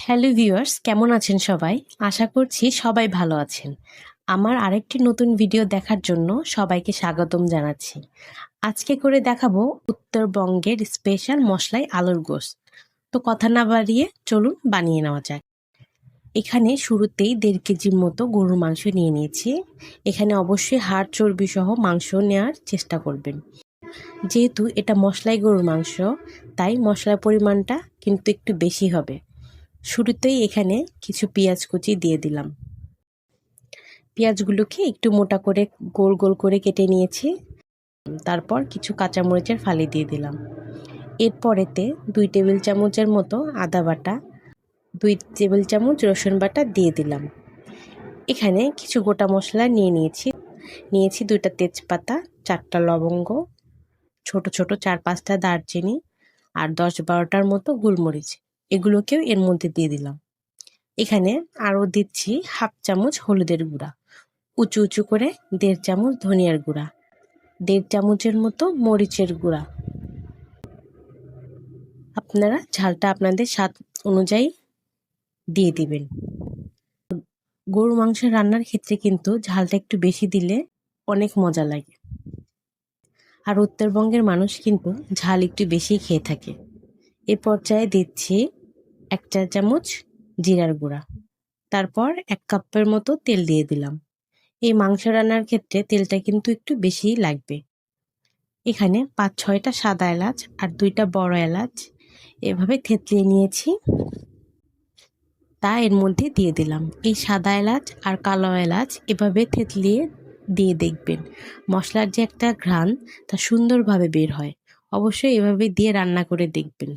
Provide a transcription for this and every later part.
Hello viewers, কেমন আছেন সবাই? আশা করছি সবাই ভালো আছেন। আমার আরেকটি নতুন ভিডিও দেখার জন্য সবাইকে স্বাগতম জানাচ্ছি। আজকে করে দেখাবো উত্তরবঙ্গের স্পেশাল মশলাই আলুর গোশত। তো কথা না বাড়িয়ে চলুন বানিয়ে নেওয়া যাক। এখানে শুরুতেই 1.5 কেজির মতো গরুর মাংস নিয়ে নিয়েছি। এখানে অবশ্যই হাড় চর্বি সহ মাংস নেওয়ার চেষ্টা করবেন। যেহেতু এটা মশলাই গরুর মাংস, তাই মশলার পরিমাণটা কিন্তু একটু বেশি হবে। শুরুতেই এখানে কিছু পেঁয়াজ কুচি দিয়ে দিলাম। পেঁয়াজগুলোকে একটু মোটা করে গোল গোল করে কেটে নিয়েছি। তারপর কিছু কাঁচামরিচের ফালি দিয়ে দিলাম। এরপরেতে 2 টেবিল চামচের মতো আদা বাটা, 2 টেবিল চামচ রসুন বাটা দিয়ে দিলাম। এখানে কিছু গোটা মশলা নিয়েছি 2টা তেজপাতা, 4টা লবঙ্গ, ছোট ছোট 4-5টা দারচিনি আর 10-12টার মতো গোলমরিচ। এগুলোকেও এর মধ্যে দিয়ে দিলাম। এখানে আরও দিচ্ছি 1/2 চামচ হলুদের গুঁড়া, উঁচু উঁচু করে 1.5 চামচ ধনিয়ার গুঁড়া, 1.5 চামচের মতো মরিচের গুঁড়া। আপনারা ঝালটা আপনাদের স্বাদ অনুযায়ী দিয়ে দিবেন। গরু মাংস রান্নার ক্ষেত্রে কিন্তু ঝালটা একটু বেশি দিলে অনেক মজা লাগে। আর উত্তরবঙ্গের মানুষ কিন্তু ঝাল একটু বেশি খেয়ে থাকে। এ পর্যায়ে দিচ্ছি 1 চা চামচ জিরার গুঁড়া। তারপর 1 কাপের মতো তেল দিয়ে দিলাম। এই মাংস রান্নার ক্ষেত্রে তেলটা কিন্তু একটু বেশিই লাগবে। এখানে 5-6টা সাদা এলাচ আর 2টা বড় এলাচ এভাবে থেতলিয়ে নিয়েছি, তা এর মধ্যে দিয়ে দিলাম। এই সাদা এলাচ আর কালো এলাচ এভাবে থেতলিয়ে দিয়ে দেখবেন মশলার যে একটা ঘ্রাণ তা সুন্দরভাবে বের হয়। অবশ্যই এভাবে দিয়ে রান্না করে দেখবেন।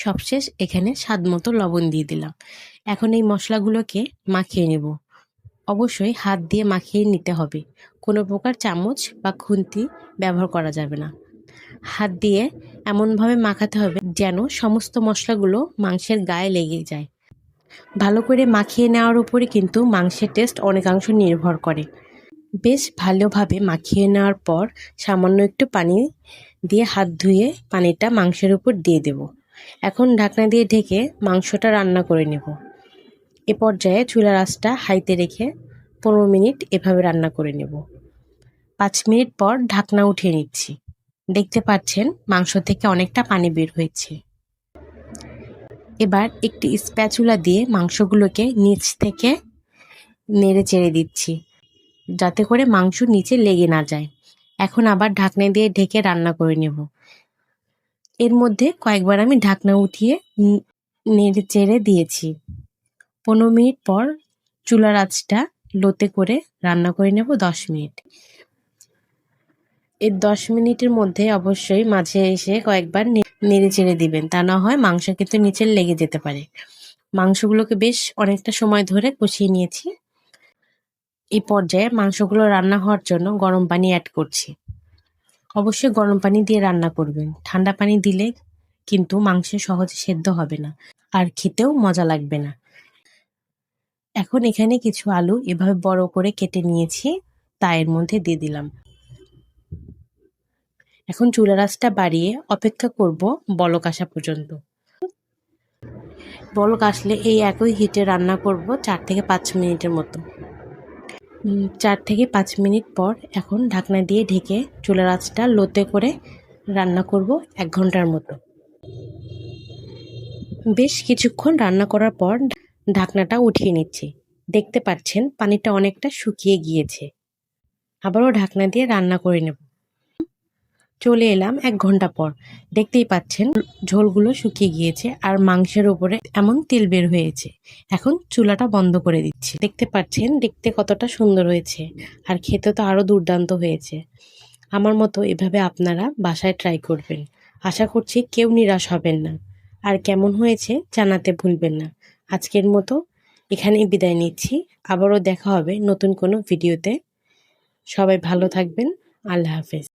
সবশেষ এখানে স্বাদ মতো লবণ দিয়ে দিলাম। এখন এই মশলাগুলোকে মাখিয়ে নেব। অবশ্যই হাত দিয়ে মাখিয়ে নিতে হবে, কোনো প্রকার চামচ বা খুন্তি ব্যবহার করা যাবে না। হাত দিয়ে এমনভাবে মাখাতে হবে যেন সমস্ত মশলাগুলো মাংসের গায়ে লেগে যায়। ভালো করে মাখিয়ে নেওয়ার উপরে কিন্তু মাংসের টেস্ট অনেকাংশ নির্ভর করে। বেশ ভালোভাবে মাখিয়ে নেওয়ার পর সামান্য একটু পানি দিয়ে হাত ধুয়ে পানিটা মাংসের উপর দিয়ে দেব। এখন ঢাকনা দিয়ে ঢেকে মাংসটা রান্না করে নেব। এ পর্যায়ে চুলার আঁচটা হাইতে রেখে 15 মিনিট এভাবে রান্না করে নেব। 5 মিনিট পর ঢাকনা উঠিয়ে নিচ্ছি। দেখতে পাচ্ছেন মাংস থেকে অনেকটা পানি বের হয়েছে। এবার একটি স্প্যাচুলা দিয়ে মাংসগুলোকে নিচ থেকে নেড়ে চেড়ে দিচ্ছি, যাতে করে মাংস নিচে লেগে না যায়। এখন আবার ঢাকনা দিয়ে ঢেকে রান্না করে নেব। এর মধ্যে কয়েকবার আমি ঢাকনা উঠিয়ে নেড়ে চেড়ে দিয়েছি। 15 মিনিট পর চুলার আঁচটা লোতে করে রান্না করে নেব 10 মিনিট। এই 10 মিনিটের মধ্যে অবশ্যই মাঝে এসে কয়েকবার নেড়ে চেড়ে দিবেন, তা না হয় মাংস কিন্তু নিচে লেগে যেতে পারে। মাংসগুলোকে বেশ অনেকটা সময় ধরে কষিয়ে নিয়েছি। এই পর্যায়ে মাংসগুলো রান্না হওয়ার জন্য গরম পানি অ্যাড করছি। অবশ্যই গরম পানি দিয়ে রান্না করবেন। ঠান্ডা পানি দিলে কিন্তু মাংস সহজে সেদ্ধ হবে না আর খেতেও মজা লাগবে না। এখন এখানে কিছু আলু এভাবে বড় করে কেটে নিয়েছি, তা এর মধ্যে দিয়ে দিলাম। এখন চুলার আঁচটা বাড়িয়ে অপেক্ষা করব বলক আসা পর্যন্ত। বলক আসলে এই একই হিটে রান্না করব 4 থেকে 5 মিনিটের মতো। 4 থেকে 5 মিনিট পর এখন ঢাকনা দিয়ে ঢেকে চুলার আঁচটা লোতে করে রান্না করব 1 ঘন্টার মতো। বেশ কিছুক্ষণ রান্না করার পর ঢাকনাটা উঠিয়ে নিচ্ছি। দেখতে পাচ্ছেন পানিটা অনেকটা শুকিয়ে গিয়েছে। আবারও ঢাকনা দিয়ে রান্না করে নেব। চলে এলাম 1 ঘন্টা পর। দেখতেই পাচ্ছেন ঝোলগুলো শুকিয়ে গিয়েছে আর মাংসের উপরে এমন তেল বের হয়েছে। এখন চুলাটা বন্ধ করে দিচ্ছি। দেখতে পাচ্ছেন দেখতে কতটা সুন্দর হয়েছে আর খেতে তো আরো দুর্দান্ত হয়েছে। আমার মতো এভাবে আপনারা বাসায় ট্রাই করবেন। আশা করছি কেউ নিরাশ হবেন না। আর কেমন হয়েছে জানাতে ভুলবেন না। আজকের মতো এখানেই বিদায় নিচ্ছি। আবারও দেখা হবে নতুন কোনো ভিডিওতে। সবাই ভালো থাকবেন। আল্লাহ হাফেজ।